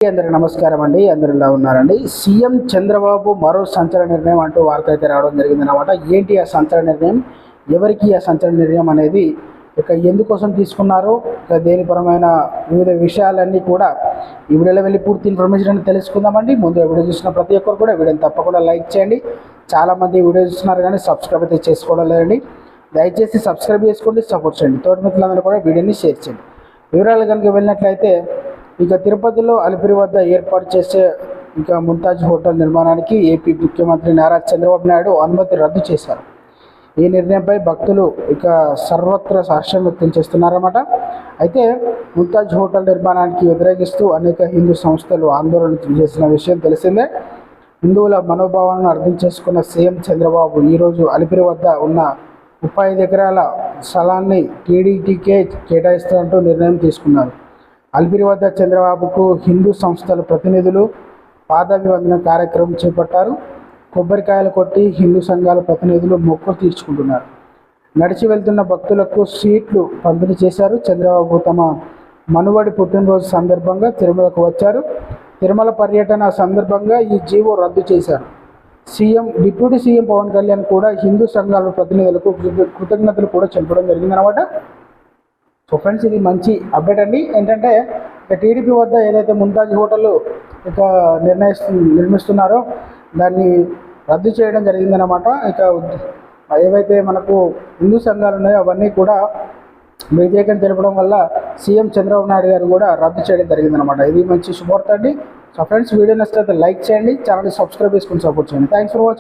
అందరికి నమస్కారం అండి. అందరు ఇలా ఉన్నారండి. సీఎం చంద్రబాబు మరో సంచలన నిర్ణయం అంటూ వార్త అయితే రావడం జరిగింది అనమాట. ఏంటి ఆ సంచలన నిర్ణయం, ఎవరికి ఆ సంచలన నిర్ణయం అనేది, ఇక ఎందుకోసం తీసుకున్నారు, ఇక దేనిపరమైన వివిధ విషయాలన్నీ కూడా ఈ వీడియోలో వెళ్ళి పూర్తి ఇన్ఫర్మేషన్ అని తెలుసుకుందామండి. ముందు వీడియో చూసిన ప్రతి ఒక్కరు కూడా వీడియోని తప్పకుండా లైక్ చేయండి. చాలామంది వీడియో చూస్తున్నారు కానీ సబ్స్క్రైబ్ అయితే చేసుకోవడం లేదండి. దయచేసి సబ్స్క్రైబ్ చేసుకోండి, సపోర్ట్ చేయండి. తోటి మిత్రులందరూ కూడా వీడియోని షేర్ చేయండి. వివరాలు కనుక వెళ్ళినట్లయితే, ఇక తిరుపతిలో అలిపిరి వద్ద ఏర్పాటు చేసే ముంతాజ్ హోటల్ నిర్మాణానికి ఏపీ ముఖ్యమంత్రి నారా చంద్రబాబు నాయుడు అనుమతి రద్దు చేశారు. ఈ నిర్ణయంపై భక్తులు సర్వత్రా హర్షం వ్యక్తం చేస్తున్నారన్నమాట. అయితే ముంతాజ్ హోటల్ నిర్మాణానికి వ్యతిరేకిస్తూ అనేక హిందూ సంస్థలు ఆందోళన చేసిన విషయం తెలిసిందే. హిందువుల మనోభావాలను అర్థం చేసుకున్న సీఎం చంద్రబాబు ఈరోజు అలిపిరి వద్ద ఉన్న 35 ఎకరాల స్థలాన్ని టీడీటీకే కేటాయిస్తున్నట్టు నిర్ణయం తీసుకున్నారు. అలిపిరి వద్ద చంద్రబాబుకు హిందూ సంస్థల ప్రతినిధులు పాదాభివందన కార్యక్రమం చేపట్టారు. కొబ్బరికాయలు కొట్టి హిందూ సంఘాల ప్రతినిధులు మొక్కులు తీర్చుకుంటున్నారు. నడిచి వెళ్తున్న భక్తులకు స్వీట్లు పంపిణీ చేశారు. చంద్రబాబు తమ మనువడి పుట్టినరోజు సందర్భంగా తిరుమలకు వచ్చారు. తిరుమల పర్యటన సందర్భంగా ఈ జీవో రద్దు చేశారు. డిప్యూటీ సీఎం పవన్ కళ్యాణ్ కూడా హిందూ సంఘాల ప్రతినిధులకు కృతజ్ఞతలు కూడా చెప్పడం జరిగిందనమాట. సో ఫ్రెండ్స్, ఇది మంచి అప్డేట్ అండి. ఏంటంటే టీడీపీ వద్ద ఏదైతే ముంతాజ్ హోటల్ నిర్మిస్తున్నారో దాన్ని రద్దు చేయడం జరిగిందనమాట. ఏవైతే మనకు హిందూ సంఘాలు ఉన్నాయో అవన్నీ కూడా వ్యతిరేకం తెలపడం వల్ల సీఎం చంద్రబాబు నాయుడు గారు కూడా రద్దు చేయడం జరిగిందనమాట. ఇది మంచి శుభవార్త అండి. సో ఫ్రెండ్స్, వీడియో నచ్చితే లైక్ చేయండి, ఛానల్ సబ్స్క్రైబ్ చేసుకుని సపోర్ట్ చేయండి. Thanks for watching.